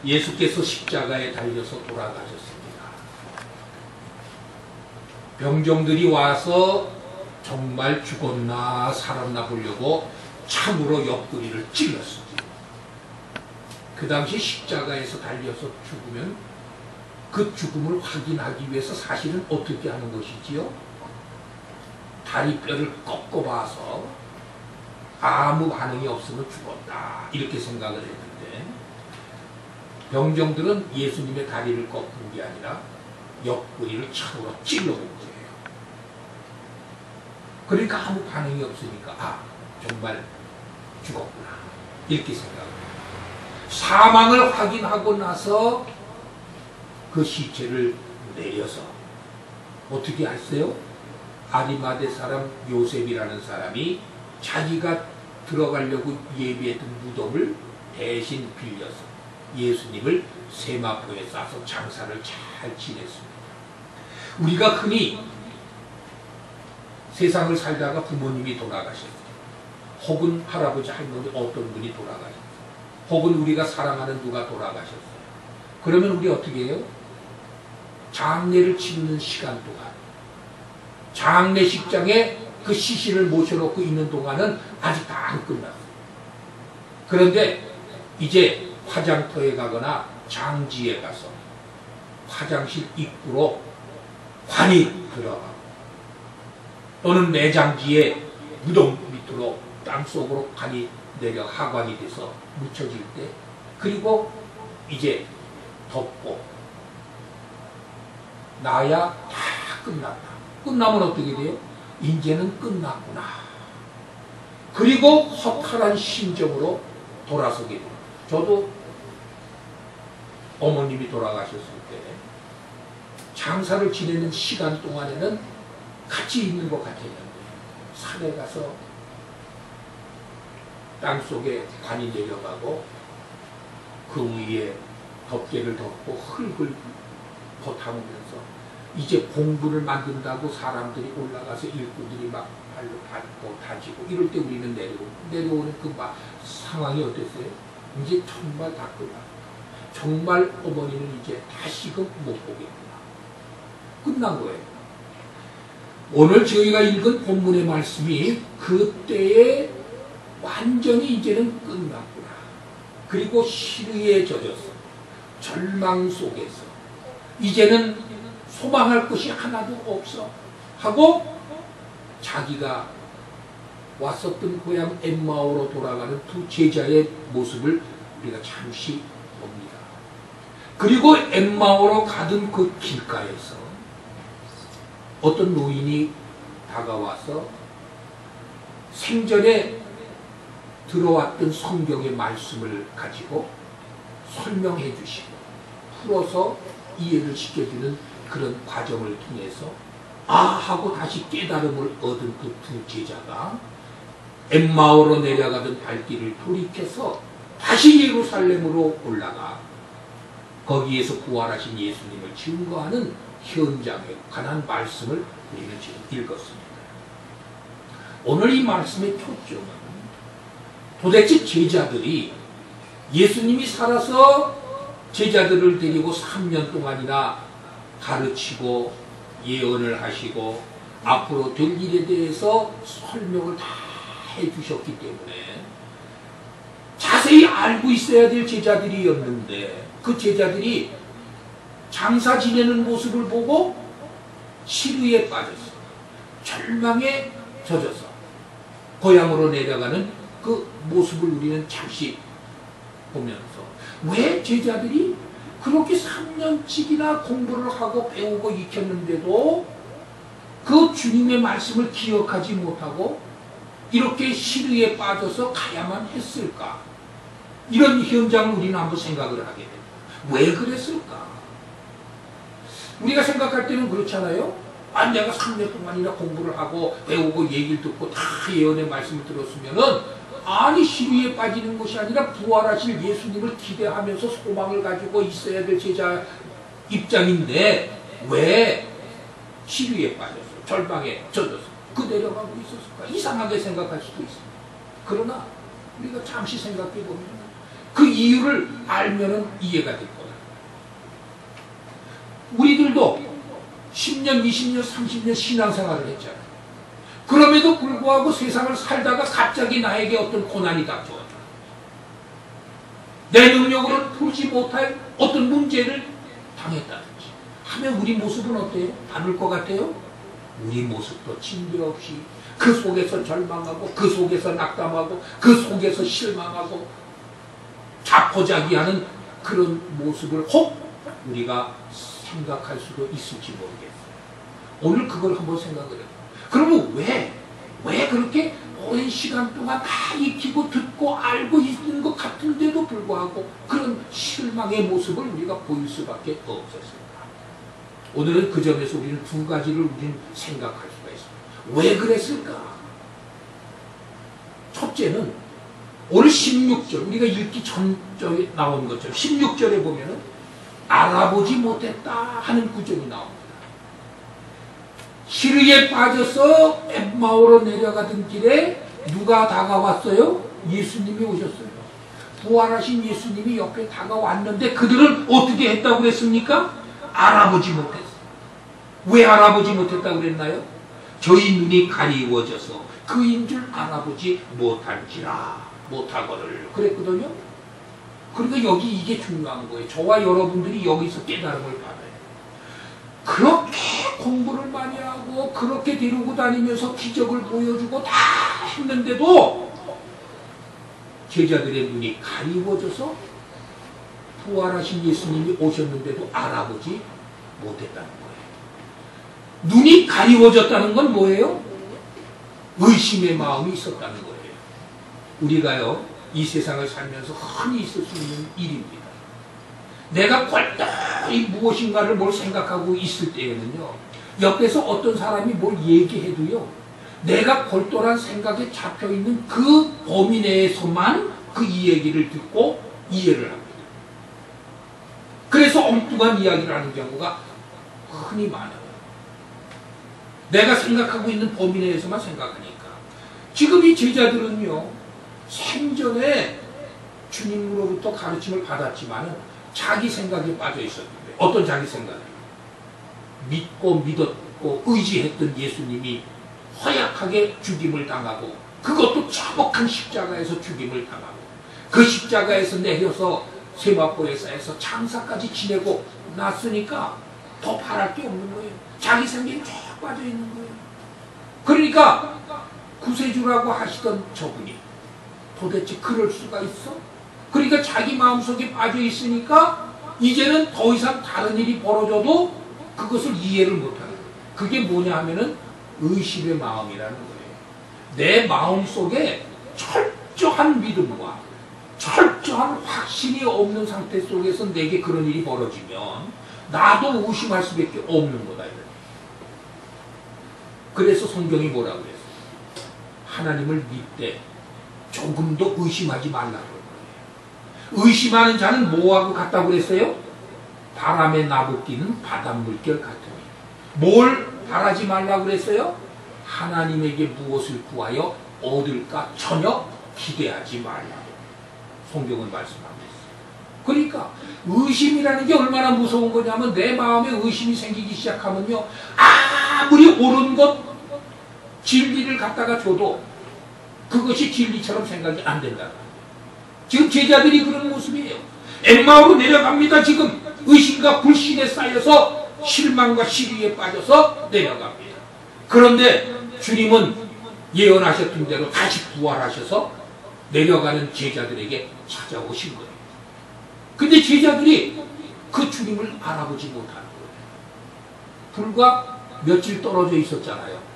예수께서 십자가에 달려서 돌아가셨습니다. 병정들이 와서 정말 죽었나 살았나 보려고 참으로 옆구리를 찔렀습니다. 그 당시 십자가에서 달려서 죽으면 그 죽음을 확인하기 위해서 사실은 어떻게 하는 것이지요? 다리뼈를 꺾어봐서 아무 반응이 없으면 죽었다 이렇게 생각을 했는데, 병정들은 예수님의 다리를 꺾은 게 아니라 옆구리를 참으로 찔러본 거예요. 그러니까 아무 반응이 없으니까 아, 정말 죽었구나 이렇게 생각을 해요. 사망을 확인하고 나서 그 시체를 내려서 어떻게 했어요? 아리마대 사람 요셉이라는 사람이 자기가 들어가려고 예비했던 무덤을 대신 빌려서 예수님을 세마포에 싸서 장사를 잘 지냈습니다. 우리가 흔히 세상을 살다가 부모님이 돌아가셨어요. 혹은 할아버지 할머니 어떤 분이 돌아가셨어요. 혹은 우리가 사랑하는 누가 돌아가셨어요. 그러면 우리 어떻게 해요? 장례를 치르는 시간 동안, 장례식장에 그 시신을 모셔놓고 있는 동안은 아직 다 안 끝났어요. 그런데 이제 화장터에 가거나 장지에 가서 화장실 입구로 관이 들어가고, 또는 매장지에 무덤 밑으로 땅속으로 관이 내려 하관이 돼서 묻혀질 때, 그리고 이제 덮고 나야 다 끝났다. 끝나면 어떻게 돼요? 이제는 끝났구나. 그리고 허탈한 심정으로 돌아서게 됩니다. 저도 어머님이 돌아가셨을 때 장사를 지내는 시간 동안에는 같이 있는 것 같았는데, 산에 가서 땅속에 관이 내려가고 그 위에 덮개를 덮고 흙을 버타면서 이제 공부를 만든다고 사람들이 올라가서 일꾼들이 막 발로 밟고 다지고 이럴 때 우리는 내려오는 그 상황이 어땠어요? 이제 정말 다 끝났구나. 정말 어머니는 이제 다시금 못 보겠구나. 끝난 거예요. 오늘 저희가 읽은 본문의 말씀이 그때에 완전히 이제는 끝났구나. 그리고 시류에 젖어서 절망 속에서 이제는 소망할 것이 하나도 없어 하고 자기가 왔었던 고향 엠마오로 돌아가는 두 제자의 모습을 우리가 잠시 봅니다. 그리고 엠마오로 가던 그 길가에서 어떤 노인이 다가와서 생전에 들어왔던 성경의 말씀을 가지고 설명해 주시고 풀어서 이해를 시켜주는 그런 과정을 통해서 아 하고 다시 깨달음을 얻은 그 두 제자가 엠마오로 내려가던 발길을 돌이켜서 다시 예루살렘으로 올라가 거기에서 부활하신 예수님을 증거하는 현장에 관한 말씀을 우리는 지금 읽었습니다. 오늘 이 말씀의 초점은 도대체 제자들이 예수님이 살아서 제자들을 데리고 3년 동안이나 가르치고 예언을 하시고 앞으로 될 일에 대해서 설명을 다 해주셨기 때문에 자세히 알고 있어야 될 제자들이었는데, 그 제자들이 장사 지내는 모습을 보고 시류에 빠져서 절망에 젖어서 고향으로 내려가는 그 모습을 우리는 잠시 보면서 왜 제자들이 그렇게 3년씩이나 공부를 하고 배우고 익혔는데도 그 주님의 말씀을 기억하지 못하고 이렇게 시류에 빠져서 가야만 했을까? 이런 현장을 우리는 한번 생각을 하게 됩니다. 왜 그랬을까? 우리가 생각할 때는 그렇잖아요. 아, 내가 3년 동안이나 공부를 하고 배우고 얘기를 듣고 다 예언의 말씀을 들었으면은 아니 시류에 빠지는 것이 아니라 부활하실 예수님을 기대하면서 소망을 가지고 있어야 될 제자 입장인데 왜 시류에 빠져서 절망에 젖어서 그 내려가고 있었을까? 이상하게 생각할 수도 있습니다. 그러나 우리가 잠시 생각해 보면 그 이유를 알면은 이해가 될 거다. 우리들도 10년, 20년, 30년 신앙생활을 했잖아요. 그럼에도 불구하고 세상을 살다가 갑자기 나에게 어떤 고난이 닥쳐왔다. 내 능력으로는 풀지 못할 어떤 문제를 당했다든지 하면 우리 모습은 어때요? 다를 것 같아요? 우리 모습도 징계 없이 그 속에서 절망하고 그 속에서 낙담하고 그 속에서 실망하고 자포자기하는 그런 모습을 혹 우리가 생각할 수도 있을지 모르겠어요. 오늘 그걸 한번 생각을 해요. 그러면 왜 그렇게 오랜 시간 동안 다 익히고 듣고 알고 있는 것 같은데도 불구하고 그런 실망의 모습을 우리가 보일 수밖에 없었을까? 오늘은 그 점에서 우리는 두 가지를 우리는 생각할 수가 있습니다. 왜 그랬을까? 첫째는 오늘 16절, 우리가 읽기 전절에 나온 것처럼 16절에 보면은 알아보지 못했다 하는 구절이 나옵니다. 시르에 빠져서 엠마오로 내려가던 길에 누가 다가왔어요? 예수님이 오셨어요. 부활하신 예수님이 옆에 다가왔는데 그들은 어떻게 했다고 그랬습니까? 알아보지 못했어요. 왜 알아보지 못했다고 그랬나요? 저희 눈이 가리워져서 그인 줄 알아보지 못하거늘 그랬거든요. 그러니까 여기 이게 중요한 거예요. 저와 여러분들이 여기서 깨달음을 받아요. 그렇게 공부를 많이 하고 그렇게 데리고 다니면서 기적을 보여주고 다 했는데도 제자들의 눈이 가리워져서 부활하신 예수님이 오셨는데도 알아보지 못했다는 거예요. 눈이 가리워졌다는 건 뭐예요? 의심의 마음이 있었다는 거예요. 우리가요, 이 세상을 살면서 흔히 있을 수 있는 일입니다. 내가 골똘히 무엇인가를 뭘 생각하고 있을 때에는요, 옆에서 어떤 사람이 뭘 얘기해도요, 내가 골똘한 생각에 잡혀있는 그 범위 내에서만 그 이야기를 듣고 이해를 합니다. 그래서 엉뚱한 이야기를 하는 경우가 흔히 많아요. 내가 생각하고 있는 범위 내에서만 생각하니까. 지금 이 제자들은요, 생전에 주님으로부터 가르침을 받았지만 자기 생각에 빠져 있었는데, 어떤 자기 생각이에요? 믿고 믿었고 의지했던 예수님이 허약하게 죽임을 당하고, 그것도 참혹한 십자가에서 죽임을 당하고, 그 십자가에서 내려서 세마포에 쌓여서 장사까지 지내고 났으니까 더 바랄 게 없는 거예요. 자기 생각에 쭉 빠져 있는 거예요. 그러니까 구세주라고 하시던 저분이 도대체 그럴 수가 있어? 그러니까 자기 마음속에 빠져 있으니까 이제는 더 이상 다른 일이 벌어져도 그것을 이해를 못하는 거예요. 그게 뭐냐 하면은 의심의 마음이라는 거예요. 내 마음속에 철저한 믿음과 철저한 확신이 없는 상태 속에서 내게 그런 일이 벌어지면 나도 의심할 수밖에 없는 거다. 그래서 성경이 뭐라고 그랬어요? 하나님을 믿되 조금도 의심하지 말라고 그래요. 의심하는 자는 뭐하고 같다고 그랬어요? 바람에 나부끼는 바닷물결 같으니. 뭘 바라지 말라고 그랬어요? 하나님에게 무엇을 구하여 얻을까 전혀 기대하지 말라고 성경은 말씀하고 있어요. 그러니까 의심이라는 게 얼마나 무서운 거냐면, 내 마음에 의심이 생기기 시작하면요, 아무리 옳은 것 진리를 갖다가 줘도 그것이 진리처럼 생각이 안 된다. 지금 제자들이 그런 모습이에요. 엠마오로 내려갑니다. 지금 의심과 불신에 쌓여서 실망과 시리에 빠져서 내려갑니다. 그런데 주님은 예언하셨던 대로 다시 부활하셔서 내려가는 제자들에게 찾아오신 거예요. 근데 제자들이 그 주님을 알아보지 못하는 거예요. 불과 며칠 떨어져 있었잖아요.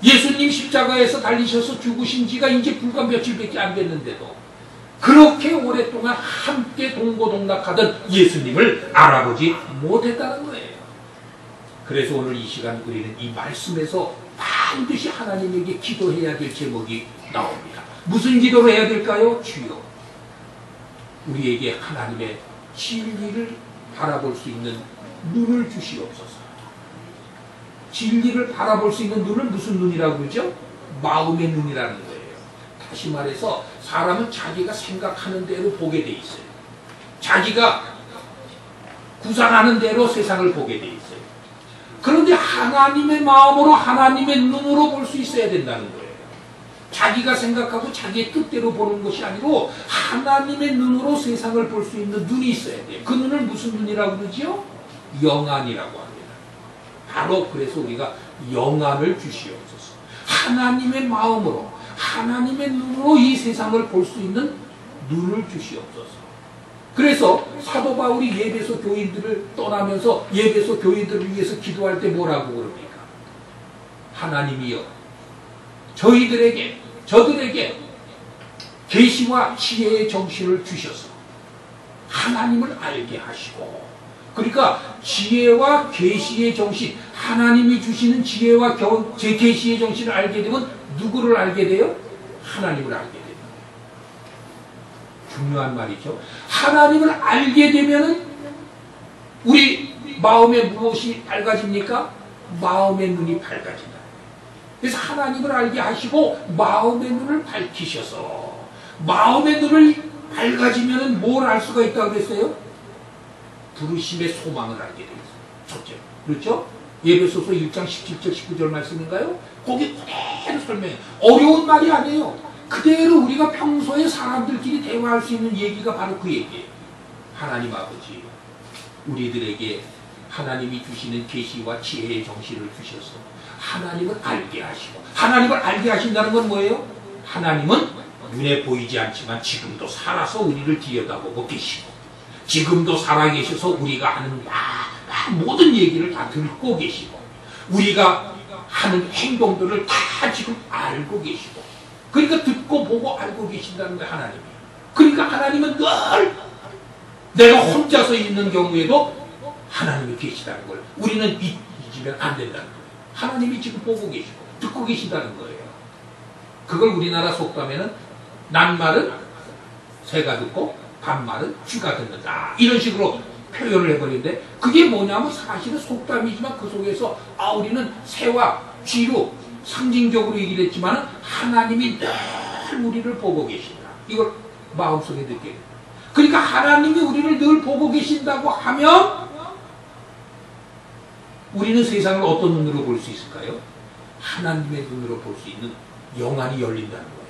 예수님 십자가에서 달리셔서 죽으신 지가 이제 불과 며칠밖에 안 됐는데도 그렇게 오랫동안 함께 동고동락하던 예수님을 알아보지 못했다는 거예요. 그래서 오늘 이 시간 우리는 이 말씀에서 반드시 하나님에게 기도해야 될 제목이 나옵니다. 무슨 기도를 해야 될까요? 주여, 우리에게 하나님의 진리를 바라볼 수 있는 눈을 주시옵소서. 진리를 바라볼 수 있는 눈은 무슨 눈이라고 그러죠? 마음의 눈이라는 거예요. 다시 말해서 사람은 자기가 생각하는 대로 보게 돼 있어요. 자기가 구상하는 대로 세상을 보게 돼 있어요. 그런데 하나님의 마음으로 하나님의 눈으로 볼 수 있어야 된다는 거예요. 자기가 생각하고 자기의 뜻대로 보는 것이 아니고 하나님의 눈으로 세상을 볼 수 있는 눈이 있어야 돼요. 그 눈을 무슨 눈이라고 그러지요? 영안이라고 합니다. 바로 그래서 우리가 영안을 주시옵소서. 하나님의 마음으로 하나님의 눈으로 이 세상을 볼 수 있는 눈을 주시옵소서. 그래서 사도 바울이 예배소 교인들을 떠나면서 예배소 교인들을 위해서 기도할 때 뭐라고 그럽니까? 하나님이여 저들에게 계시와 지혜의 정신을 주셔서 하나님을 알게 하시고, 그러니까 지혜와 계시의 정신, 하나님이 주시는 지혜와 계시의 정신을 알게 되면 누구를 알게 돼요? 하나님을 알게 됩니다. 중요한 말이죠. 하나님을 알게 되면은 우리 마음에 무엇이 밝아집니까? 마음의 눈이 밝아진다. 그래서 하나님을 알게 하시고 마음의 눈을 밝히셔서, 마음의 눈을 밝아지면은 뭘 알 수가 있다고 그랬어요? 부르심의 소망을 알게 되겠어요. 첫째. 그렇죠? 예배소서 1장 17절 19절 말씀인가요? 거기 그대로 설명해요. 어려운 말이 아니에요. 그대로 우리가 평소에 사람들끼리 대화할 수 있는 얘기가 바로 그 얘기예요. 하나님 아버지, 우리들에게 하나님이 주시는 계시와 지혜의 정신을 주셔서 하나님을 알게 하시고, 하나님을 알게 하신다는 건 뭐예요? 하나님은 눈에 보이지 않지만 지금도 살아서 우리를 들여다보고 계시고, 지금도 살아계셔서 우리가 하는 모든 얘기를 다 듣고 계시고, 우리가 하는 행동들을 다 지금 알고 계시고, 그러니까 듣고 보고 알고 계신다는 거예요. 하나님이. 그러니까 하나님은 늘 내가 혼자서 있는 경우에도 하나님이 계시다는 걸 우리는 잊으면 안 된다는 거예요. 하나님이 지금 보고 계시고 듣고 계시다는 거예요. 그걸 우리나라 속담에는 낱말은 새가 듣고 반말은 쥐가 듣는다, 이런 식으로 표현을 해버리는데, 그게 뭐냐면 사실은 속담이지만 그 속에서 우리는 새와 쥐로 상징적으로 얘기를 했지만 하나님이 늘 우리를 보고 계신다, 이걸 마음속에 느껴야 돼요. 그러니까 하나님이 우리를 늘 보고 계신다고 하면 우리는 세상을 어떤 눈으로 볼 수 있을까요? 하나님의 눈으로 볼 수 있는 영안이 열린다는 거예요.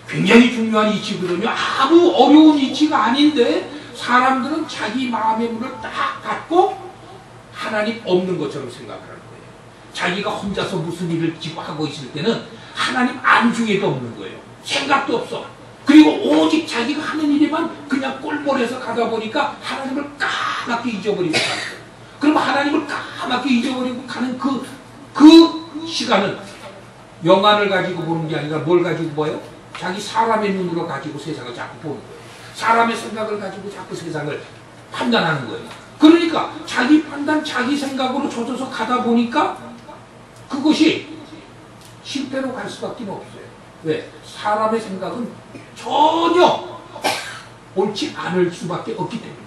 굉장히 중요한 이치거든요. 아무 어려운 이치가 아닌데 사람들은 자기 마음의 문을 딱 닫고 하나님 없는 것처럼 생각을 하는 거예요. 자기가 혼자서 무슨 일을 지금 하고 있을 때는 하나님 안중에도 없는 거예요. 생각도 없어. 그리고 오직 자기가 하는 일에만 그냥 꼴벌해서 가다 보니까 하나님을 까맣게 잊어버리고 가는 거예요. 그럼 하나님을 까맣게 잊어버리고 가는 그 시간은 영안을 가지고 보는 게 아니라 뭘 가지고 봐요? 자기 사람의 눈으로 가지고 세상을 자꾸 보는 거예요. 사람의 생각을 가지고 자꾸 세상을 판단하는 거예요. 그러니까 자기 판단, 자기 생각으로 젖어서 가다 보니까 그것이 실패로 갈 수밖에 없어요. 왜? 사람의 생각은 전혀 옳지 않을 수밖에 없기 때문에.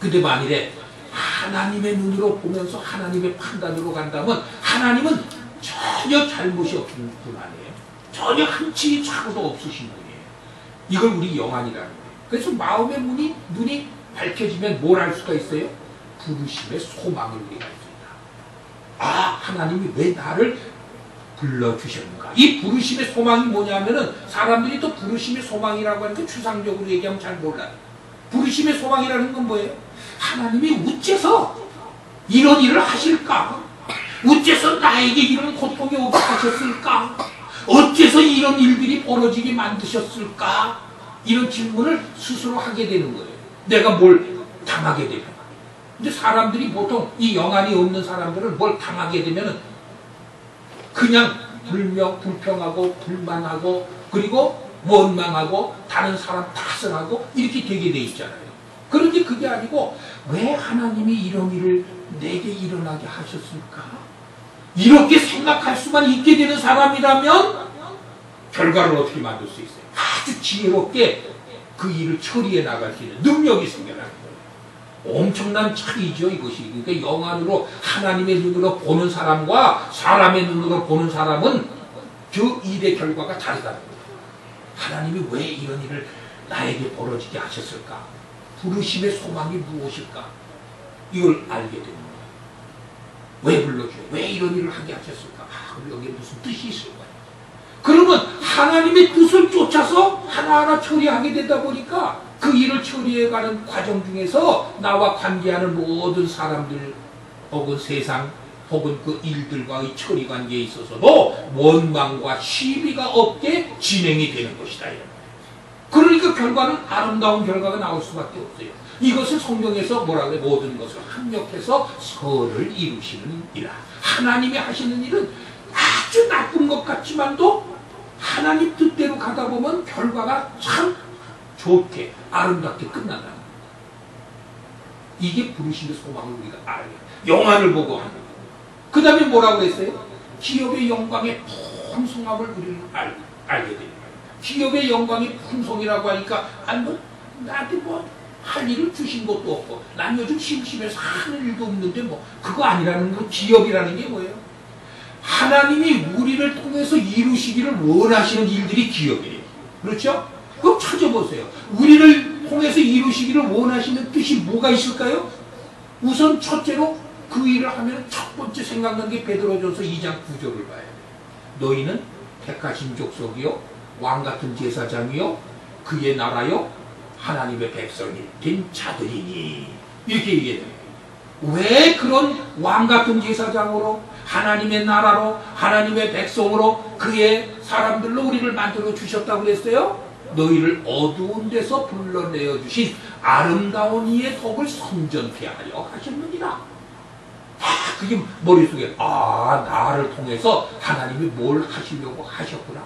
근데 만일에 하나님의 눈으로 보면서 하나님의 판단으로 간다면 하나님은 전혀 잘못이 없는 분 아니에요. 전혀 한치 차고도 없으신 분이에요. 이걸 우리 영안이라는 거예요. 그래서 마음의 눈이 밝혀지면 뭘 알 수가 있어요? 부르심의 소망을 우리가 알 수 있다. 하나님이 왜 나를 불러주셨는가? 이 부르심의 소망이 뭐냐면은 사람들이 또 부르심의 소망이라고 하는 게 추상적으로 얘기하면 잘 몰라요. 부르심의 소망이라는 건 뭐예요? 하나님이 어째서 이런 일을 하실까? 어째서 나에게 이런 고통이 오게 하셨을까? 어째서 이런 일들이 벌어지게 만드셨을까? 이런 질문을 스스로 하게 되는 거예요. 내가 뭘 당하게 되면. 근데 사람들이 보통 이 영안이 없는 사람들은 뭘 당하게 되면은 그냥 불평하고 불만하고 그리고 원망하고 다른 사람 탓을하고 이렇게 되게 돼 있잖아요. 그런데 그게 아니고 왜 하나님이 이런 일을 내게 일어나게 하셨을까? 이렇게 생각할 수만 있게 되는 사람이라면 결과를 어떻게 만들 수 있어요? 아주 지혜롭게 그 일을 처리해 나갈 수 있는 능력이 생겨나는 거예요. 엄청난 차이죠, 이것이. 그러니까 영안으로 하나님의 눈으로 보는 사람과 사람의 눈으로 보는 사람은 그 일의 결과가 다르다는 거예요. 하나님이 왜 이런 일을 나에게 벌어지게 하셨을까? 부르심의 소망이 무엇일까? 이걸 알게 되는 거예요. 왜 불러줘요? 왜 이런 일을 하게 하셨을까? 그럼 여기에 무슨 뜻이 있을 거예요. 그러면 하나님의 뜻을 쫓아서 하나하나 처리하게 되다 보니까 그 일을 처리해가는 과정 중에서 나와 관계하는 모든 사람들 혹은 세상 혹은 그 일들과의 처리 관계에 있어서도 원망과 시비가 없게 진행이 되는 것이다. 그러니까 결과는 아름다운 결과가 나올 수밖에 없어요. 이것을 성경에서 뭐라고 해요? 모든 것을 합력해서 선을 이루시는 이라. 하나님이 하시는 일은 아주 나쁜 것 같지만도 하나님 뜻대로 가다 보면 결과가 참 좋게 아름답게 끝난다는 거예요. 이게 부르심의 소망을 우리가 알아야 돼요. 영안을 보고 하는 거예요. 그 다음에 뭐라고 했어요? 기업의 영광의 풍성함을 우리는 알게 됩니다. 기업의 영광이 풍성이라고 하니까 나한테 할 일을 주신 것도 없고 난 요즘 심심해서 하는 일도 없는데 그거 아니라는 거. 기업이라는 게 뭐예요? 하나님이 우리를 통해서 이루시기를 원하시는 일들이 기업이에요. 그렇죠? 그럼 찾아보세요. 우리를 통해서 이루시기를 원하시는 뜻이 뭐가 있을까요? 우선 첫째로 그 일을 하면 첫 번째 생각나는 게 베드로전서 2장 9절을 봐야 돼요. 너희는 택하신 족속이요 왕같은 제사장이요 그의 나라요 하나님의 백성이 된 자들이니 이렇게 얘기해요. 왜 그런 왕같은 제사장으로 하나님의 나라로 하나님의 백성으로 그의 사람들로 우리를 만들어 주셨다고 그랬어요? 너희를 어두운 데서 불러내어 주신 아름다운 이의 덕을 선전케 하려 하셨느니라. 그게 머릿속에 나를 통해서 하나님이 뭘 하시려고 하셨구나.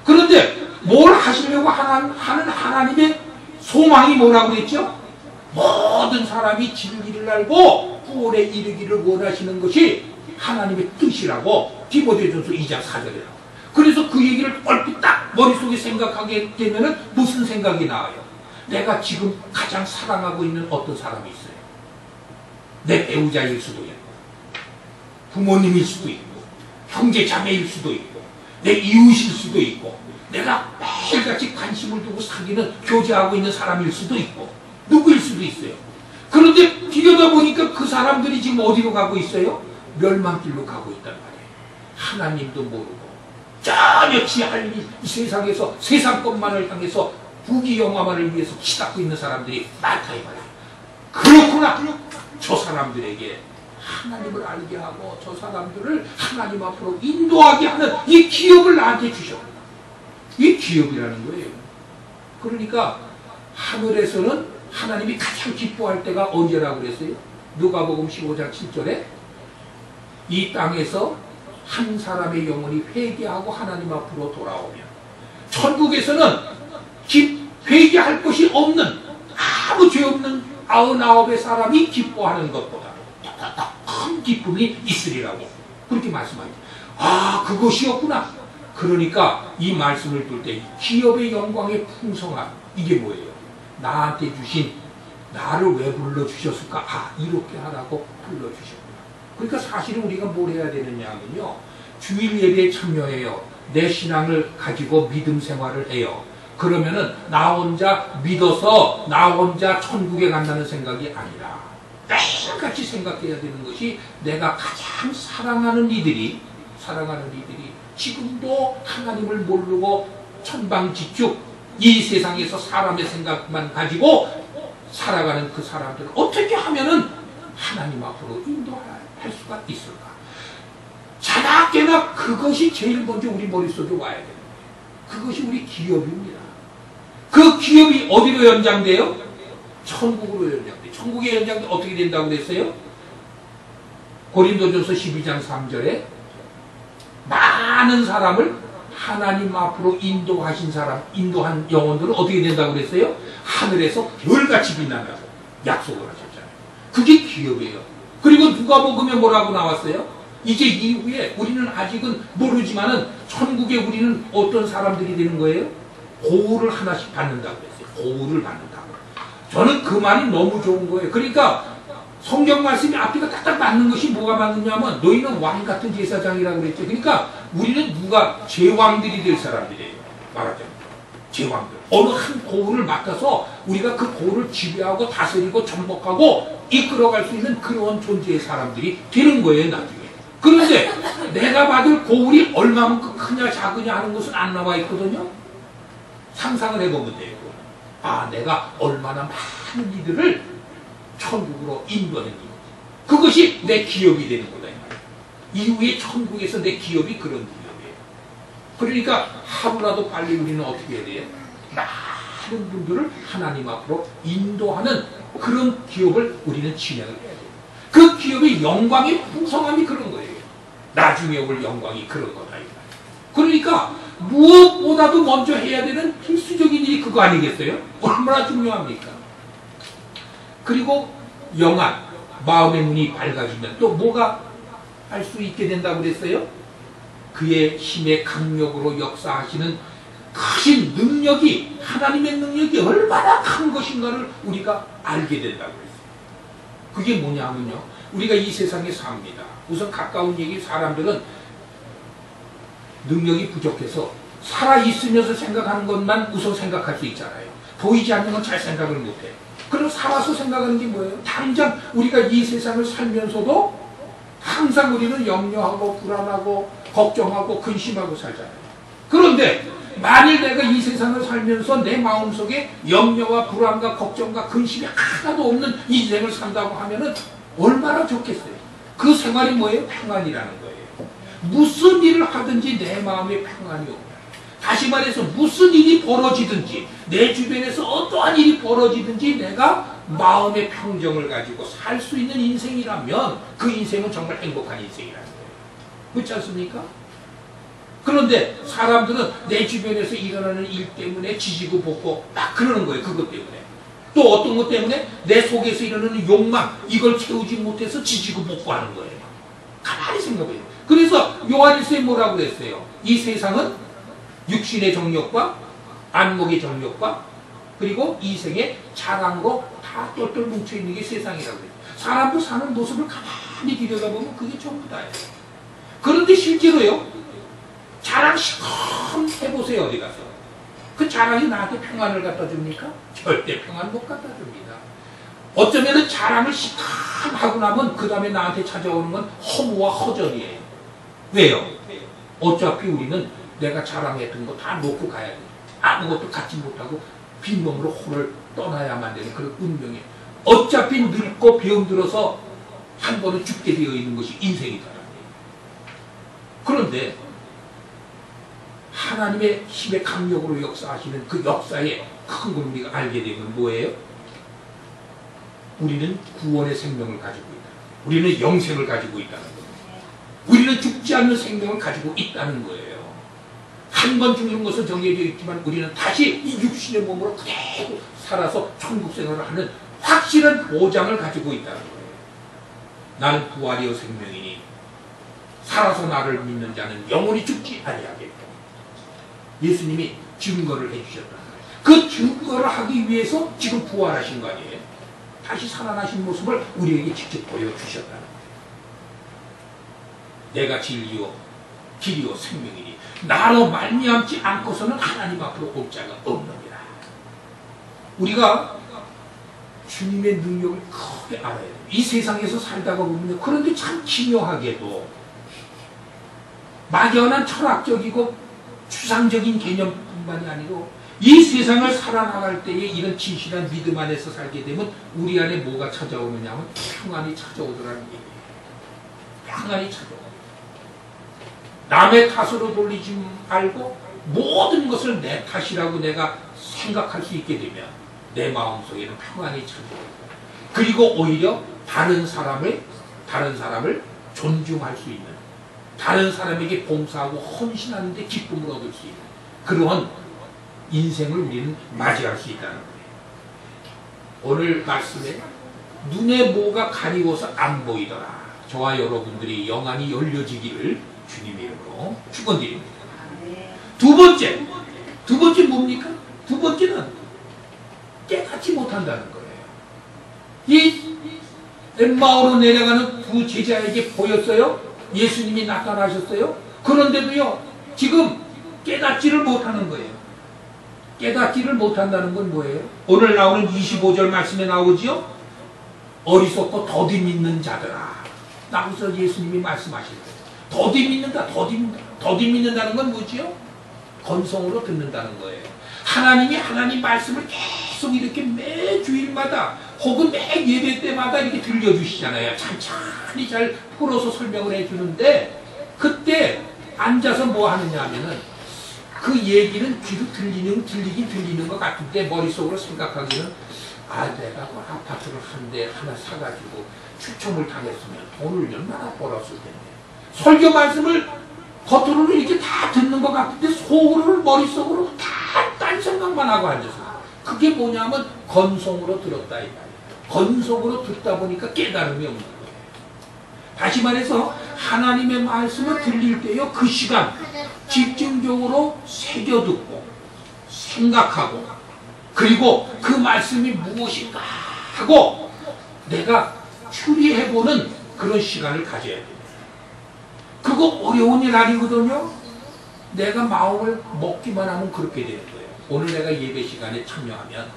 그런데 뭘 하시려고 하는 하나님의 소망이 뭐라고 그랬죠? 모든 사람이 진리를 알고 구원에 이르기를 원하시는 것이 하나님의 뜻이라고 디모데전서 2장 4절이라고. 그래서 그 얘기를 얼핏 딱 머릿속에 생각하게 되면은 무슨 생각이 나와요? 내가 지금 가장 사랑하고 있는 어떤 사람이 있어요. 내 배우자일 수도 있고 부모님일 수도 있고 형제 자매일 수도 있고 내 이웃일 수도 있고 내가 매일같이 관심을 두고 사귀는 교제하고 있는 사람일 수도 있고 누구일 수도 있어요. 그런데 들여다보니까 그 사람들이 지금 어디로 가고 있어요? 멸망길로 가고 있단 말이에요. 하나님도 모르고 전혀 지할 이 세상에서 세상 것만을 향해서 부귀영화만을 위해서 치닫고 있는 사람들이 많다 이 말이에요. 그렇구나. 저 사람들에게 하나님을 알게 하고 저 사람들을 하나님 앞으로 인도하게 하는 이 기업을 나한테 주셨구나. 이게 기업이라는 거예요. 그러니까 하늘에서는 하나님이 가장 기뻐할 때가 언제라고 그랬어요? 누가복음 15장 7절에 이 땅에서 한 사람의 영혼이 회개하고 하나님 앞으로 돌아오면 천국에서는 회개할 것이 없는 아무 죄 없는 99의 사람이 기뻐하는 것보다 더 큰 기쁨이 있으리라고 그렇게 말씀합니다. 그것이었구나. 그러니까 이 말씀을 들 때 기업의 영광의 풍성함 이게 뭐예요? 나한테 주신 나를 왜 불러주셨을까? 이렇게 하라고 불러주셨구나. 그러니까 사실은 우리가 뭘 해야 되느냐 하면요. 주일 예배에 참여해요. 내 신앙을 가지고 믿음 생활을 해요. 그러면은 나 혼자 믿어서 나 혼자 천국에 간다는 생각이 아니라 매일같이 생각해야 되는 것이 내가 가장 사랑하는 이들이 지금도 하나님을 모르고 천방지축 이 세상에서 사람의 생각만 가지고 살아가는 그 사람들을 어떻게 하면은 하나님 앞으로 인도할 수가 있을까? 자나깨나 그것이 제일 먼저 우리 머릿속에 와야 되는 거예요. 그것이 우리 기업입니다. 그 기업이 어디로 연장돼요? 천국으로 연장돼요. 천국의 연장도 어떻게 된다고 그랬어요? 고린도전서 12장 3절에 많은 사람을 하나님 앞으로 인도한 영혼들은 어떻게 된다고 그랬어요? 하늘에서 별같이 빛난다고 약속을 하셨잖아요. 그게 기업이에요. 그리고 누가복음에 뭐라고 나왔어요? 이제 이후에 우리는 아직은 모르지만은 천국에 우리는 어떤 사람들이 되는 거예요? 고울을 하나씩 받는다고 그랬어요. 고울을 받는다고. 저는 그 말이 너무 좋은 거예요. 그러니까 성경 말씀이 앞뒤가 딱딱 맞는 것이 뭐가 맞느냐면 너희는 왕 같은 제사장이라고 그랬죠. 그러니까 우리는 누가 제왕들이 될 사람들이에요. 말하자면 제왕들. 어느 한 고을을 맡아서 우리가 그 고을을 지배하고 다스리고 전복하고 이끌어갈 수 있는 그런 존재의 사람들이 되는 거예요, 나중에. 그런데 내가 받을 고을이 얼마만큼 크냐 작으냐 하는 것은 안 나와 있거든요. 상상을 해보면 돼요. 아, 내가 얼마나 많은 이들을 천국으로 인도했는지. 그것이 내 기업이 되는 거다. 이후에 천국에서 내 기업이 그런 기업이에요. 그러니까 하루라도 빨리 우리는 어떻게 해야 돼요? 많은 분들을 하나님 앞으로 인도하는 그런 기업을 우리는 진행을 해야 돼요. 그 기업의 영광의 풍성함이 그런 거예요. 나중에 올 영광이 그런 거다. 그러니까 무엇보다도 먼저 해야 되는 필수적인 일이 그거 아니겠어요? 얼마나 중요합니까? 그리고 영안, 마음의 눈이 밝아지면 또 뭐가 할 수 있게 된다고 그랬어요? 그의 힘의 강력으로 역사하시는 크신 능력이, 하나님의 능력이 얼마나 큰 것인가를 우리가 알게 된다고 그랬어요. 그게 뭐냐면요, 우리가 이 세상에 삽니다. 우선 가까운 얘기, 사람들은 능력이 부족해서 살아있으면서 생각하는 것만 우선 생각할 수 있잖아요. 보이지 않는 건 잘 생각을 못해. 그럼 살아서 생각하는 게 뭐예요? 당장 우리가 이 세상을 살면서도 항상 우리는 염려하고 불안하고 걱정하고 근심하고 살잖아요. 그런데 만일 내가 이 세상을 살면서 내 마음속에 염려와 불안과 걱정과 근심이 하나도 없는 이 인생을 산다고 하면은 얼마나 좋겠어요. 그 생활이 뭐예요? 평안이라는 거예요. 무슨 일을 하든지 내 마음에 평안이 오면, 다시 말해서 무슨 일이 벌어지든지, 내 주변에서 어떠한 일이 벌어지든지 내가 마음의 평정을 가지고 살 수 있는 인생이라면 그 인생은 정말 행복한 인생이라는 거예요. 그렇지 않습니까? 그런데 사람들은 내 주변에서 일어나는 일 때문에 지지고 볶고 막 그러는 거예요. 그것 때문에. 또 어떤 것 때문에 내 속에서 일어나는 욕망, 이걸 채우지 못해서 지지고 볶고 하는 거예요. 가만히 생각해요. 그래서 요한일서에 뭐라고 그랬어요? 이 세상은 육신의 정욕과 안목의 정욕과 그리고 이생의 자랑으로 다 똘똘 뭉쳐있는 게 세상이라고 그래요. 사람도 사는 모습을 가만히 들여다보면 그게 전부 다예요. 그런데 실제로요, 자랑 시험 해보세요. 어디 가서. 그 자랑이 나한테 평안을 갖다 줍니까? 절대 평안 못 갖다 줍니다. 어쩌면 자랑을 시험 하고 나면 그 다음에 나한테 찾아오는 건 허무와 허전이에요. 왜요? 어차피 우리는 내가 자랑했던 거 다 놓고 가야 돼. 아무것도 갖지 못하고 빈몸으로 홀을 떠나야만 되는 그런 운명이에요. 어차피 늙고 병들어서 한 번은 죽게 되어 있는 것이 인생이다. 그런데 하나님의 힘의 강력으로 역사하시는 그 역사의 큰 걸 우리가 알게 되면 뭐예요? 우리는 구원의 생명을 가지고 있다. 우리는 영생을 가지고 있다는 겁니다. 우리는 죽지 않는 생명을 가지고 있다는 거예요. 한 번 죽는 것은 정해져 있지만 우리는 다시 이 육신의 몸으로 그대로 살아서 천국 생활을 하는 확실한 보장을 가지고 있다는 거예요. 나는 부활이요 생명이니 살아서 나를 믿는 자는 영원히 죽지 아니하겠다. 예수님이 증거를 해주셨다는 거예요. 그 증거를 하기 위해서 지금 부활하신 거 아니에요? 다시 살아나신 모습을 우리에게 직접 보여주셨다는 거예요. 내가 진리요 길이요 생명이니 나로 말미암지 않고서는 하나님 앞으로 올 자가 없느니라. 우리가 주님의 능력을 크게 알아야 돼요. 이 세상에서 살다가 보면 그런데 참 기묘하게도 막연한 철학적이고 추상적인 개념뿐만이 아니고 이 세상을 살아나갈 때에 이런 진실한 믿음 안에서 살게 되면 우리 안에 뭐가 찾아오느냐 하면 평안이 찾아오더라는 얘기예요. 평안이 찾아오고 남의 탓으로 돌리지 말고 모든 것을 내 탓이라고 내가 생각할 수 있게 되면 내 마음속에는 평안이 찾아오고 그리고 오히려 다른 사람을 존중할 수 있는, 다른 사람에게 봉사하고 헌신하는 데 기쁨을 얻을 수 있는 그러한 인생을 우리는 맞이할 수 있다는 거예요. 오늘 말씀에 눈에 뭐가 가리워서 안 보이더라. 저와 여러분들이 영안이 열려지기를 주님의 이름으로 축원드립니다. 두 번째 뭡니까? 두 번째는 깨닫지 못한다는 거예요. 이 엠마오로 내려가는 두 제자에게 보였어요. 예수님이 나타나셨어요. 그런데도요 지금 깨닫지를 못하는 거예요. 깨닫지를 못한다는 건 뭐예요? 오늘 나오는 25절 말씀에 나오지요? 어리석고 더디 믿는 자들아. 나와서 예수님이 말씀하시는 거예요. 더디 믿는다, 더디 믿는다. 더디 믿는다는 건 뭐지요? 건성으로 듣는다는 거예요. 하나님이 하나님 말씀을 계속 이렇게 매 주일마다 혹은 매 예배 때마다 이렇게 들려주시잖아요. 천천히 잘 풀어서 설명을 해주는데 그때 앉아서 뭐 하느냐 하면은 그 얘기는 귀로 들리긴 들리는 것 같은데 머릿속으로 생각하기는 내가 그 아파트를 한 대 하나 사가지고 추첨을 당했으면 돈을 얼마나 벌었을 텐데. 설교 말씀을 겉으로는 이렇게 다 듣는 것 같은데 속으로는 머릿속으로 다 딴 생각만 하고 앉아서. 그게 뭐냐면 건성으로 들었다 이 말이에요. 건성으로 듣다 보니까 깨달음이 없는 거예요. 다시 말해서 하나님의 말씀을 들릴 때요 그 시간 집중적으로 새겨듣고 생각하고 그리고 그 말씀이 무엇인가 하고 내가 추리해보는 그런 시간을 가져야 됩니다. 그거 어려운 일 아니거든요. 내가 마음을 먹기만 하면 그렇게 되는 거예요. 오늘 내가 예배 시간에 참여하면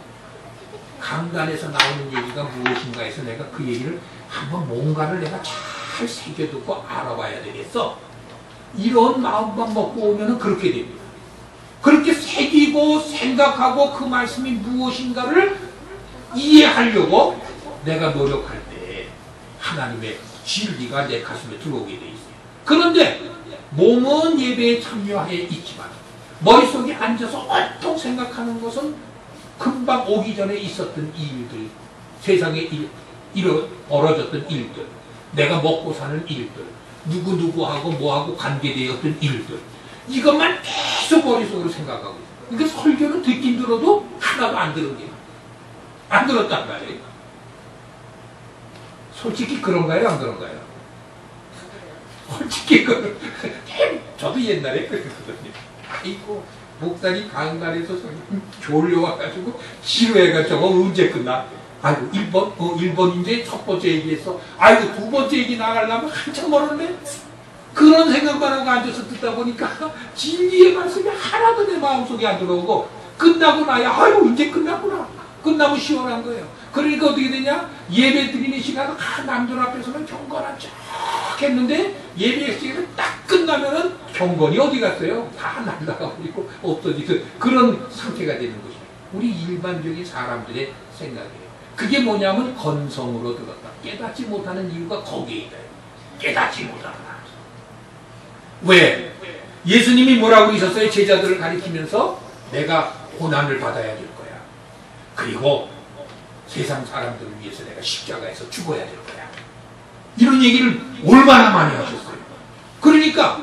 강단에서 나오는 얘기가 무엇인가 해서 내가 그 얘기를 한번 뭔가를 내가 잘 새겨듣고 알아봐야 되겠어. 이런 마음만 먹고 오면은 그렇게 됩니다. 그렇게 새기고 생각하고 그 말씀이 무엇인가를 이해하려고 내가 노력할 때 하나님의 진리가 내 가슴에 들어오게 돼 있어요. 그런데 몸은 예배에 참여해 있지만 머릿속에 앉아서 온통 생각하는 것은 금방 오기 전에 있었던 일들, 세상에 벌어졌던 일들, 내가 먹고 사는 일들, 누구하고 뭐하고 관계되었던 일들, 이것만 계속 머릿속으로 생각하고 있어요. 그러니까 설교는 듣긴 들어도 하나도 안 들은 게 안 들었단 말이에요. 솔직히 그런가요? 안 그런가요? 솔직히 저도 옛날에 그랬거든요. 아이고 목사님 강단에서 졸려와가지고 지루해가지고 언제 끝나? 아이고 1번 이제 첫 번째 얘기했어. 아이고 두 번째 얘기 나가려면 한참 멀었네. 그런 생각만 하고 앉아서 듣다 보니까 진리의 말씀이 하나도 내 마음속에 안 들어오고 끝나고 나야 아이고 이제 끝났구나. 끝나면 시원한 거예요. 그러니까 어떻게 되냐? 예배 드리는 시간은 남들 앞에서는 경건한 척 했는데 예배 시간이 딱 끝나면은 경건이 어디 갔어요? 다 날아가 버리고 없어지고 그런 상태가 되는 것이에요. 우리 일반적인 사람들의 생각이에요. 그게 뭐냐면 건성으로 들었다. 깨닫지 못하는 이유가 거기에 있다. 깨닫지 못하는 왜? 예수님이 뭐라고 그러셨어요? 제자들을 가리키면서 내가 고난을 받아야 될 거야. 그리고 세상 사람들을 위해서 내가 십자가에서 죽어야 될 거야. 이런 얘기를 얼마나 많이 하셨어요. 그러니까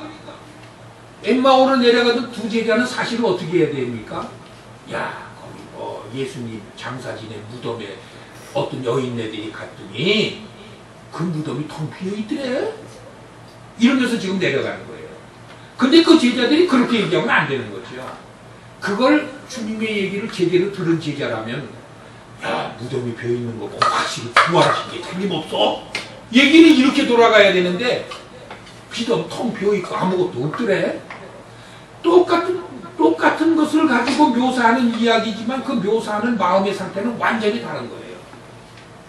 엠마오로 내려가던 두 제자는 사실은 어떻게 해야 됩니까? 야 거기 예수님 장사 지낸 무덤에 어떤 여인네들이 갔더니 그 무덤이 텅 비어있더래. 이러면서 지금 내려가는 거예요. 근데 그 제자들이 그렇게 얘기하면 안 되는 거죠. 그걸 주님의 얘기를 제대로 들은 제자라면 야 무덤이 비어있는 거 보고 확실히 부활하신 게 틀림없어. 얘기는 이렇게 돌아가야 되는데 비덤 텅 비어있고 아무것도 없더래. 똑같은 것을 가지고 묘사하는 이야기지만 그 묘사하는 마음의 상태는 완전히 다른 거예요.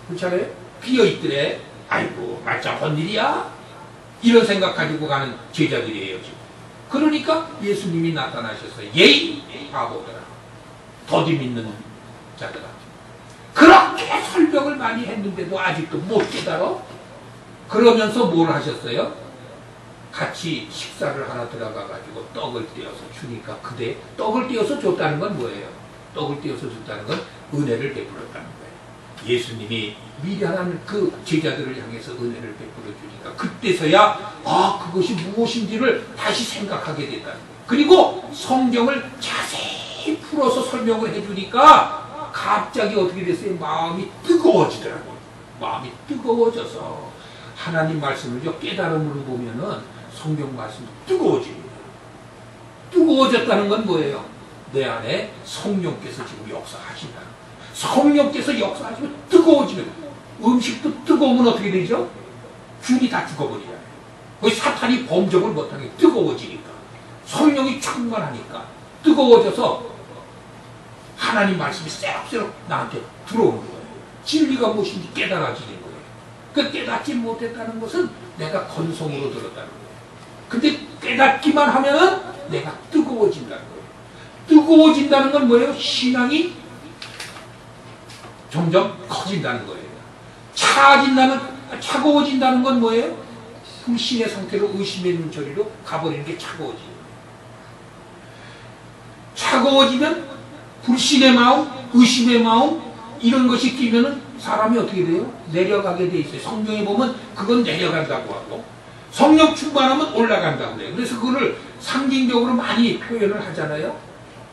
그렇잖아요? 비어있더래. 아이고 말짱한 일이야? 이런 생각 가지고 가는 제자들이에요 지금. 그러니까 예수님이 나타나셔서 예이 바보들아 더디 믿는 자들아 그렇게 설명을 많이 했는데도 아직도 못 깨달아? 그러면서 뭘 하셨어요? 같이 식사를 하나 들어가가지고 떡을 떼어서 주니까 그대 떡을 떼어서 줬다는 건 뭐예요? 떡을 떼어서 줬다는 건 은혜를 베풀었다는 거예요. 예수님이 미련한 그 제자들을 향해서 은혜를 베풀어 주니까 그때서야 그것이 무엇인지를 다시 생각하게 됐다는 거예요. 그리고 성경을 자세히 풀어서 설명을 해주니까 갑자기 어떻게 됐어요? 마음이 뜨거워지더라고요. 마음이 뜨거워져서 하나님 말씀을 깨달음으로 보면은 성경 말씀이 뜨거워집니다. 뜨거워졌다는 건 뭐예요? 내 안에 성령께서 지금 역사하신다는 거예요. 성령께서 역사하시면 뜨거워지면 음식도 뜨거우면 어떻게 되죠? 균이 다 죽어버리잖아요. 거기 사탄이 범접을 못하게 뜨거워지니까 성령이 충만하니까 뜨거워져서 하나님 말씀이 새록새록 나한테 들어오는 거예요. 진리가 무엇인지 깨달아지는 거예요. 그 깨닫지 못했다는 것은 내가 건성으로 들었다는 거예요. 근데 깨닫기만 하면은 내가 뜨거워진다는 거예요. 뜨거워진다는 건 뭐예요? 신앙이 점점 커진다는 거예요. 차가워진다는 건 뭐예요? 불신의 상태로 의심의 눈초리로 가버리는 게 차가워지는 거예요. 차가워지면 불신의 마음, 의심의 마음 이런 것이 끼면은 사람이 어떻게 돼요? 내려가게 돼 있어요. 성경에 보면 그건 내려간다고 하고 성령 충만하면 올라간다고 해요. 그래서 그거를 상징적으로 많이 표현을 하잖아요.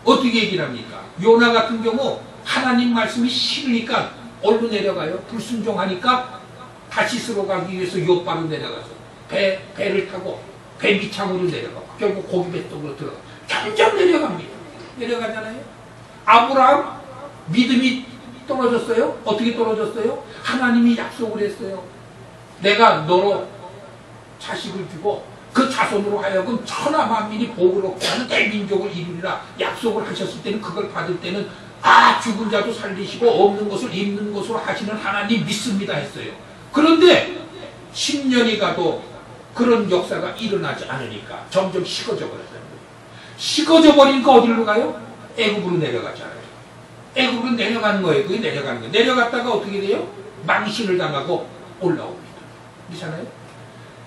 어떻게 얘기를 합니까? 요나 같은 경우 하나님 말씀이 싫으니까 얼로 내려가요. 불순종하니까 다시스로 가기 위해서 요바로 내려가서 배를 타고 배 밑창으로 내려가고 결국 고기 뱃속으로 들어가 점점 내려갑니다. 내려가잖아요. 아브라함 믿음이 떨어졌어요. 어떻게 떨어졌어요? 하나님이 약속을 했어요. 내가 너로 자식을 주고 그 자손으로 하여금 천하 만민이 복을 얻게 하는 대민족을 이루리라 약속을 하셨을 때는 그걸 받을 때는 죽은 자도 살리시고 없는 것을 있는 것으로 하시는 하나님 믿습니다 했어요. 그런데 10년이 가도 그런 역사가 일어나지 않으니까 점점 식어져 버렸다는 거예요. 식어져 버리니까 어디로 가요? 애굽으로 내려가잖아요. 애굽으로 내려가는 거예요. 그게 내려가는 거예요. 내려갔다가 어떻게 돼요? 망신을 당하고 올라옵니다. 그렇잖아요?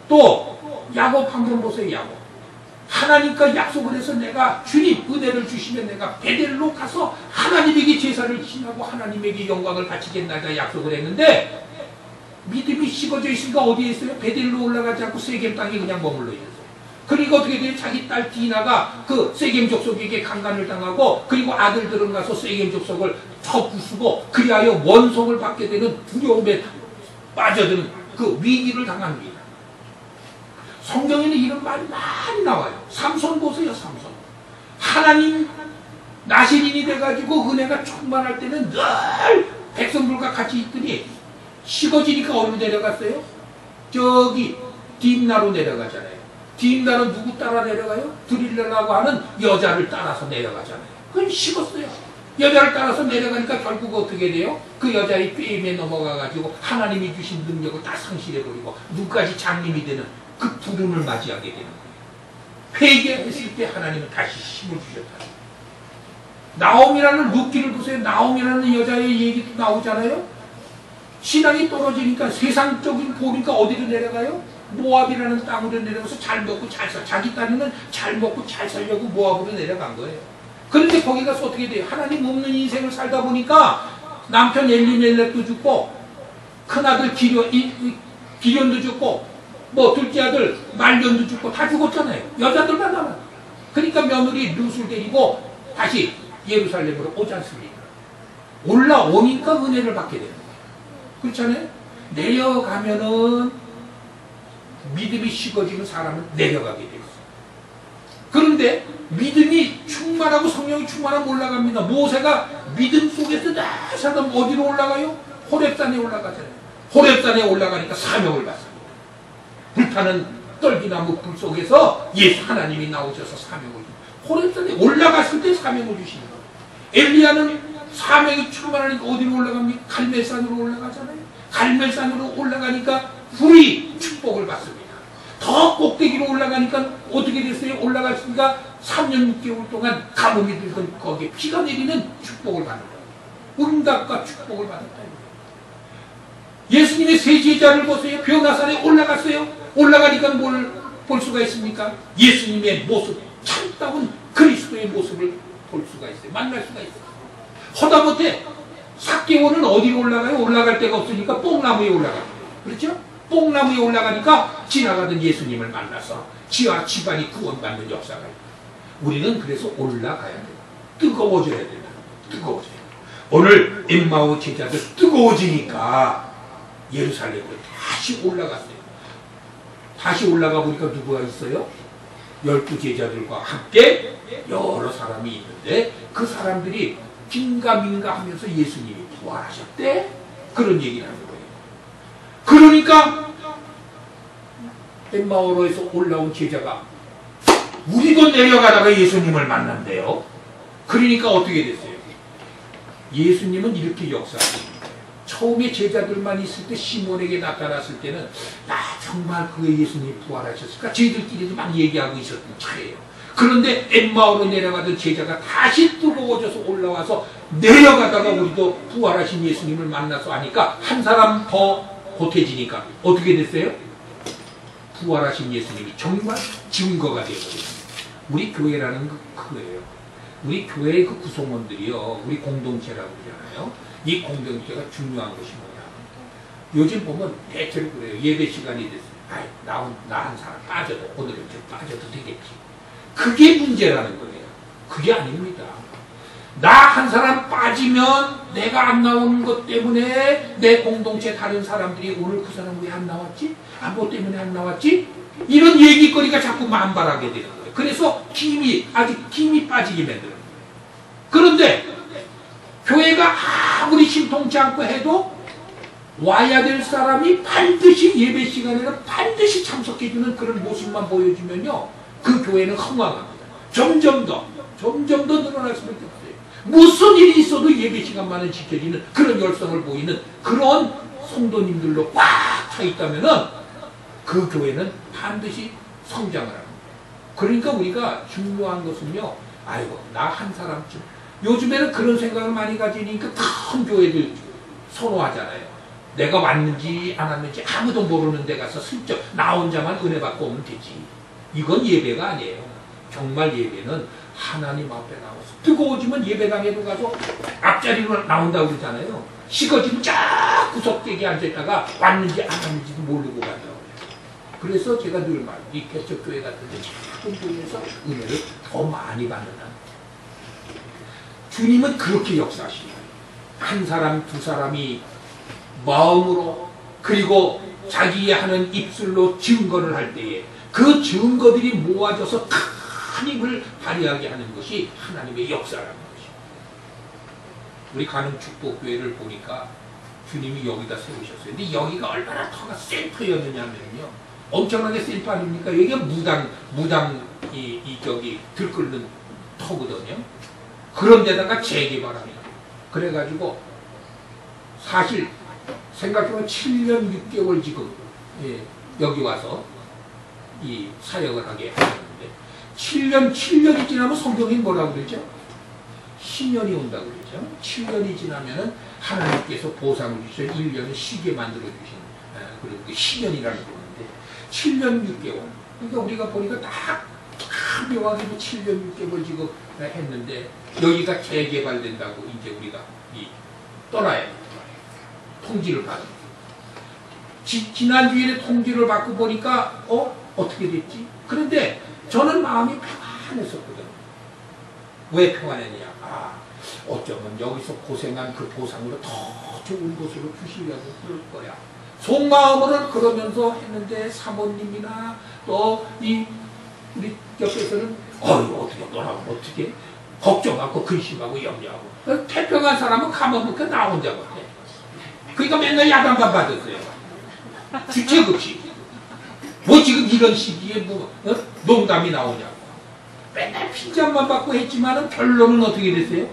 또 야곱 한번 보세요. 야곱. 하나님과 약속을 해서 내가 주님 은혜를 주시면 내가 베델로 가서 하나님에게 제사를 지내고 하나님에게 영광을 바치겠나이다 약속을 했는데 믿음이 식어져 있으니까 어디에 있어요? 베델로 올라가지 않고 세겜 땅에 그냥 머물러 있어요. 그리고 어떻게 돼요? 자기 딸 디나가 그 세겜 족속에게 강간을 당하고 그리고 아들들은 가서 세겜 족속을 쳐부수고 그리하여 원성을 받게 되는 두려움에 빠져드는 그 위기를 당합니다. 성경에는 이런 말이 많이 나와요. 삼손 보세요. 삼손. 하나님 나시린이 돼가지고 은혜가 충만할 때는 늘 백성들과 같이 있더니 식어지니까 어디로 내려갔어요? 저기 딥나로 내려가잖아요. 딥나는 누구 따라 내려가요? 드릴라라고 하는 여자를 따라서 내려가잖아요. 그건 식었어요. 여자를 따라서 내려가니까 결국 어떻게 돼요? 그 여자의 꾀임에 넘어가가지고 하나님이 주신 능력을 다 상실해버리고 누구까지 장님이 되는 그 부름을 맞이하게 되는 거예요. 회개했을 때 하나님은 다시 힘을 주셨다. 나옴이라는 루키를 보세요. 나옴이라는 여자의 얘기도 나오잖아요. 신앙이 떨어지니까 세상적인 보니까 어디로 내려가요? 모압이라는 땅으로 내려가서 잘 먹고 잘 살. 자기 딸은 잘 먹고 잘 살려고 모압으로 내려간 거예요. 그런데 거기 가서 어떻게 돼요? 하나님 없는 인생을 살다 보니까 남편 엘리멜렉도 죽고 큰아들 기련도 죽고 뭐 둘째 아들 말년도 죽고 다 죽었잖아요. 여자들만 남아. 그러니까 며느리 룻을 데리고 다시 예루살렘으로 오지 않습니까? 올라오니까 은혜를 받게 되는 거예요. 그렇잖아요? 내려가면은 믿음이 식어지면 사람은 내려가게 돼 있어요. 그런데 믿음이 충만하고 성령이 충만하면 올라갑니다. 모세가 믿음 속에서 다 살다 어디로 올라가요? 호렙산에 올라가잖아요. 호렙산에 올라가니까 사명을 받습니다. 불타는 떨기나무 불 속에서 예수 하나님이 나오셔서 사명을 주십니다. 호렙산에 올라갔을 때 사명을 주시는 거예요. 엘리야는 사명이 충만하니까 어디로 올라갑니까? 갈멜산으로 올라가잖아요. 갈멜산으로 올라가니까 불이 축복을 받습니다. 더 꼭대기로 올라가니까 어떻게 됐어요? 올라갔으니까 3년 6개월 동안 가뭄이 들던 거기에 비가 내리는 축복을 받는 거예요. 응답과 축복을 받았다. 예수님의 세 제자를 보세요. 변화산에 올라갔어요. 올라가니까 뭘 볼 수가 있습니까? 예수님의 모습, 참다운 그리스도의 모습을 볼 수가 있어요. 만날 수가 있어요. 허다못해 삭개오는 어디로 올라가요? 올라갈 데가 없으니까 뽕나무에 올라가요. 그렇죠? 뽕나무에 올라가니까 지나가던 예수님을 만나서 지와 집안이 구원받는 역사가 있어요. 우리는 그래서 올라가야 돼요. 뜨거워져야 돼요. 뜨거워져야 돼요. 오늘 엠마오 제자들 뜨거워지니까 예루살렘으로 다시 올라갔어요. 다시 올라가 보니까 누구가 있어요? 12 제자들과 함께 여러 사람이 있는데 그 사람들이 긴가민가 하면서 예수님이 부활하셨대? 그런 얘기를 하는 거예요. 그러니까 엠마오로에서 올라온 제자가 우리도 내려가다가 예수님을 만난대요. 그러니까 어떻게 됐어요? 예수님은 이렇게 역사하신 거예요. 처음에 제자들만 있을 때 시몬에게 나타났을 때는 정말 그 예수님이 부활하셨을까? 저희들끼리도 막 얘기하고 있었던 차예요. 그런데 엠마오로 내려가던 제자가 다시 뜨거워져서 올라와서 내려가다가 우리도 부활하신 예수님을 만나서 하니까 한 사람 더 보태지니까 어떻게 됐어요? 부활하신 예수님이 정말 증거가 되어버렸어요. 우리 교회라는 그거예요. 우리 교회의 그 구성원들이요, 우리 공동체라고 그러잖아요. 이 공동체가 중요한 것이 뭐냐. 요즘 보면 대체로 그래요. 예배 시간이 됐어요. 나 한 사람 빠져도, 오늘은 좀 빠져도 되겠지. 그게 문제라는 거예요. 그게 아닙니다. 나 한 사람 빠지면 내가 안 나오는 것 때문에 내 공동체 다른 사람들이 오늘 그 사람 왜 안 나왔지? 뭐 때문에 안 나왔지? 이런 얘기거리가 자꾸 만발하게 되는 거예요. 그래서 아직 힘이 빠지게 만드는 거예요. 그런데 교회가 아무리 신통치 않고 해도 와야 될 사람이 반드시 예배 시간에는 반드시 참석해주는 그런 모습만 보여주면요, 그 교회는 흥왕합니다. 점점 더 늘어날 수밖에 없어요. 무슨 일이 있어도 예배 시간만은 지켜지는 그런 열성을 보이는 그런 성도님들로 꽉 차 있다면은 그 교회는 반드시 성장을 합니다. 그러니까 우리가 중요한 것은요, 나 한 사람쯤. 요즘에는 그런 생각을 많이 가지니까 큰 교회들 선호하잖아요. 내가 왔는지 안 왔는지 아무도 모르는 데 가서 슬쩍 나 혼자만 은혜 받고 오면 되지. 이건 예배가 아니에요. 정말 예배는 하나님 앞에 나와서 뜨거워지면 예배당에도 가서 앞자리로 나온다고 그러잖아요. 식어지면 쫙 구석대기에 앉아있다가 왔는지 안 왔는지도 모르고 간다고. 그래서 제가 늘 말해요. 이 개척교회 같은 데 작은 교회에서 은혜를 더 많이 받는다. 주님은 그렇게 역사하십니다. 한 사람 두 사람이 마음으로 그리고 자기의 하는 입술로 증거를 할 때에 그 증거들이 모아져서 큰 힘을 발휘하게 하는 것이 하나님의 역사라는 것입니다. 우리 가능축복교회를 보니까 주님이 여기다 세우셨어요. 근데 여기가 얼마나 터가 센터였느냐면요, 엄청나게 센터 아닙니까? 여기가 무당 들끓는 터거든요. 그런 데다가 재개발합니다. 그래가지고 사실 생각해보면 7년 6개월 지금 여기 와서 이 사역을 하게 하셨는데 7년이 지나면 성경이 뭐라고 그러죠? 신년이 온다고 그러죠. 7년이 지나면은 하나님께서 보상을 주셔서 1년을 쉬게 만들어 주신 그런 게 신년이라는 거는데 7년 6개월. 그러니까 우리가 보니까 다 묘하게도 7년 6개월 지금 했는데 여기가 재개발된다고 이제 우리가 떠나야 돼요. 통지를 받은. 지난 주일에 통지를 받고 보니까 어떻게 됐지? 그런데 저는 마음이 평안했었거든요. 왜 평안했냐? 어쩌면 여기서 고생한 그 보상으로 더 좋은 곳으로 주시려고 그럴 거야. 속마음으로는 그러면서 했는데 사모님이나 또 우리 옆에서는 어떻게 너라고 어떻게 걱정하고 근심하고 염려하고 태평한 사람은 가만히 나 혼자 같아. 그러니까 맨날 야단만 받았어요. 주체급식. 뭐 지금 이런 시기에 농담이 나오냐고. 맨날 핀잔만 받고 했지만은 결론은 어떻게 됐어요?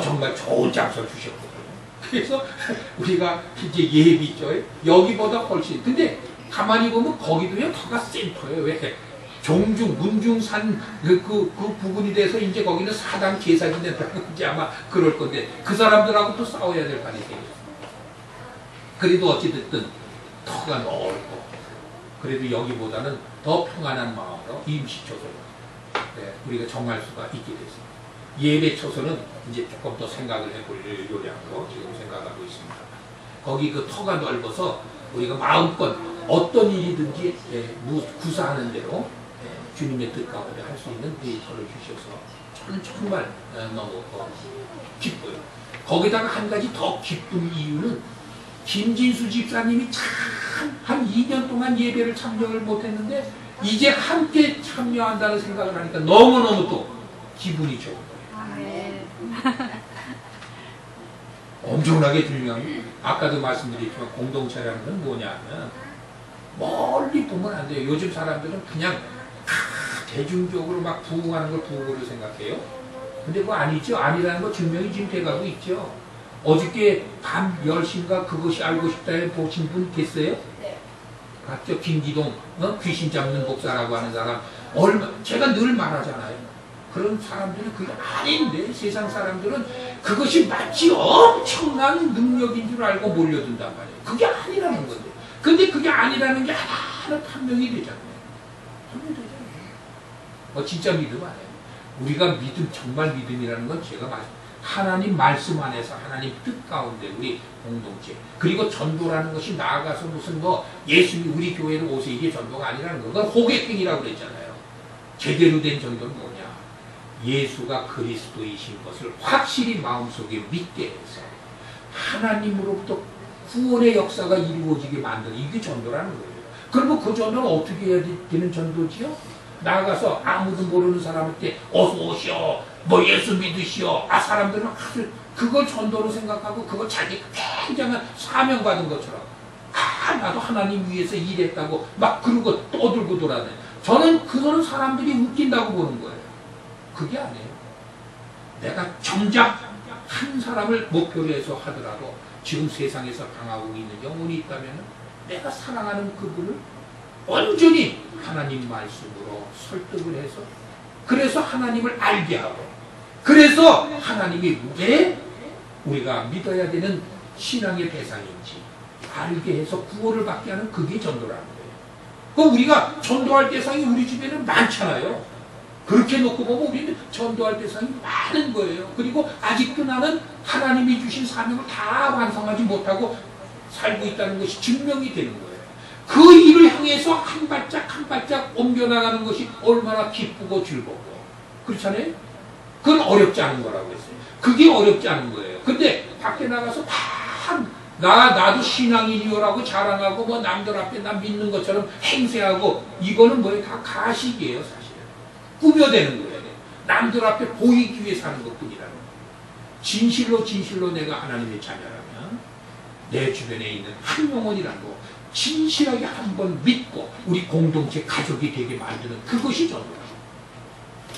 정말 좋은 장소 주셨거든요. 그래서 우리가 이제 예비죠. 여기보다 훨씬. 근데 가만히 보면 거기도요 터가 센터예요. 왜? 종중, 문중산 그 부분이 돼서 이제 거기는 사당 제사지 된다고 이제 아마 그럴 건데 그 사람들하고 또 싸워야 될 판이 생겼어요. 그래도 어찌됐든 터가 넓고 그래도 여기보다는 더 평안한 마음으로 임시초소로 우리가 정할 수가 있게 됐습니다. 예배 초소는 이제 조금 더 생각을 해볼 요량으로 지금 생각하고 있습니다. 거기 그 터가 넓어서 우리가 마음껏 어떤 일이든지 구사하는 대로 주님의 뜻 가운데 할 수 있는 데이터를 주셔서 저는 정말 너무 기뻐요. 거기다가 한 가지 더 기쁜 이유는 김진수 집사님이 참 한 2년 동안 예배를 참여를 못했는데 이제 함께 참여한다는 생각을 하니까 너무너무 또 기분이 좋은 거예요. 엄청나게 중요한, 아까도 말씀드렸지만 공동체라는 건 뭐냐면 멀리 보면 안 돼요. 요즘 사람들은 그냥 대중적으로 막 부흥하는 걸 부흥으로 생각해요. 근데 그거 아니죠. 아니라는 거 증명이 지금 돼가고 있죠. 어저께 밤 10시인가 그것이 알고 싶다에 보신 분 계세요? 네. 봤죠? 김기동 귀신 잡는 목사라고 하는 사람 제가 늘 말하잖아요. 그런 사람들은 그게 아닌데 세상 사람들은 그것이 마치 엄청난 능력인 줄 알고 몰려든단 말이에요. 그게 아니라는 건데. 근데 그게 아니라는 게 하나하나 판명이 되잖아요. 판명이 되잖아요. 진짜 믿음 아니에요. 우리가 믿음, 정말 믿음이라는 건 제가 하나님 말씀 안에서 하나님 뜻 가운데 우리 공동체 그리고 전도라는 것이 나아가서 무슨 예수님 우리 교회로 오세요 이게 전도가 아니라는 거. 그건 호객행위라고 그랬잖아요. 제대로 된 전도는 뭐냐? 예수가 그리스도이신 것을 확실히 마음속에 믿게 해서 하나님으로부터 구원의 역사가 이루어지게 만드는 이게 전도라는 거예요. 그러면 그 전도는 어떻게 해야 되는 전도지요? 나가서 아무도 모르는 사람한테 어서 오시오 예수 믿으시오. 사람들은 그걸 전도로 생각하고 그걸 자기 굉장한 사명받은 것처럼 나도 하나님 위해서 일했다고 막 그러고 떠들고 돌아다녀. 저는 그거는 사람들이 웃긴다고 보는 거예요. 그게 아니에요. 내가 정작 한 사람을 목표로 해서 하더라도 지금 세상에서 당하고 있는 영혼이 있다면 내가 사랑하는 그분을 온전히 하나님 말씀으로 설득을 해서 그래서 하나님을 알게 하고 그래서 하나님이 왜 우리가 믿어야 되는 신앙의 대상인지 알게 해서 구원을 받게 하는 그게 전도라는 거예요. 우리가 전도할 대상이 우리 집에는 많잖아요. 그렇게 놓고 보면 우리는 전도할 대상이 많은 거예요. 그리고 아직도 나는 하나님이 주신 사명을 다 완성하지 못하고 살고 있다는 것이 증명이 되는 거예요. 그 일을 향해서 한 발짝 한 발짝 옮겨나가는 것이 얼마나 기쁘고 즐겁고 그렇잖아요? 그건 어렵지 않은 거라고 했어요. 그게 어렵지 않은 거예요. 근데 밖에 나가서 나도 신앙인이요라고 자랑하고 남들 앞에 나 믿는 것처럼 행세하고 이거는 뭐예요? 다 가식이에요, 사실은. 꾸며대는 거예요. 남들 앞에 보이기 위해 사는 것뿐이라는 거예요. 진실로 내가 하나님의 자녀라면 내 주변에 있는 한 영혼이라는 거 진실하게 한번 믿고 우리 공동체 가족이 되게 만드는 그것이 전도라고.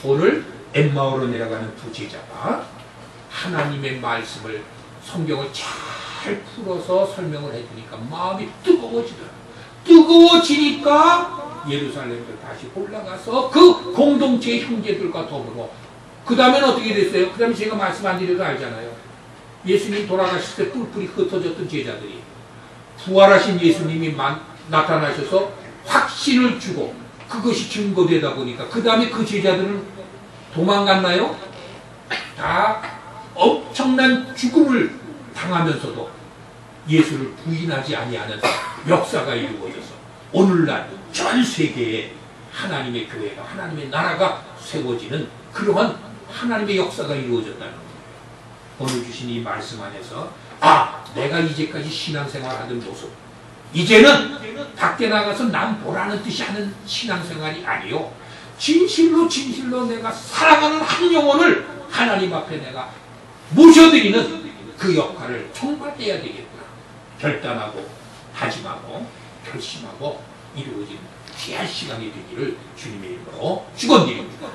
오늘 엠마오로 내려가는 두 제자가 하나님의 말씀을 성경을 잘 풀어서 설명을 해주니까 마음이 뜨거워지더라. 뜨거워지니까 예루살렘으로 다시 올라가서 그 공동체의 형제들과 더불어 그 다음에는 어떻게 됐어요? 그 다음에 제가 말씀 안 드려도 알잖아요. 예수님 돌아가실 때 뿔뿔이 흩어졌던 제자들이 부활하신 예수님이 나타나셔서 확신을 주고 그것이 증거되다 보니까 그 다음에 그 제자들은 도망갔나요? 다 엄청난 죽음을 당하면서도 예수를 부인하지 아니하는 역사가 이루어져서 오늘날 전 세계에 하나님의 교회가 하나님의 나라가 세워지는 그러한 하나님의 역사가 이루어졌다는 거예요. 오늘 주신 이 말씀 안에서 내가 이제까지 신앙생활하던 모습 이제는 밖에 나가서 남 보라는 듯이 하는 신앙생활이 아니요 진실로 내가 사랑하는 한 영혼을 하나님 앞에 내가 모셔드리는 그 역할을 정말 해야 되겠구나 결단하고 다짐하고 결심하고 이루어진 귀한 시간이 되기를 주님의 이름으로 축원드립니다.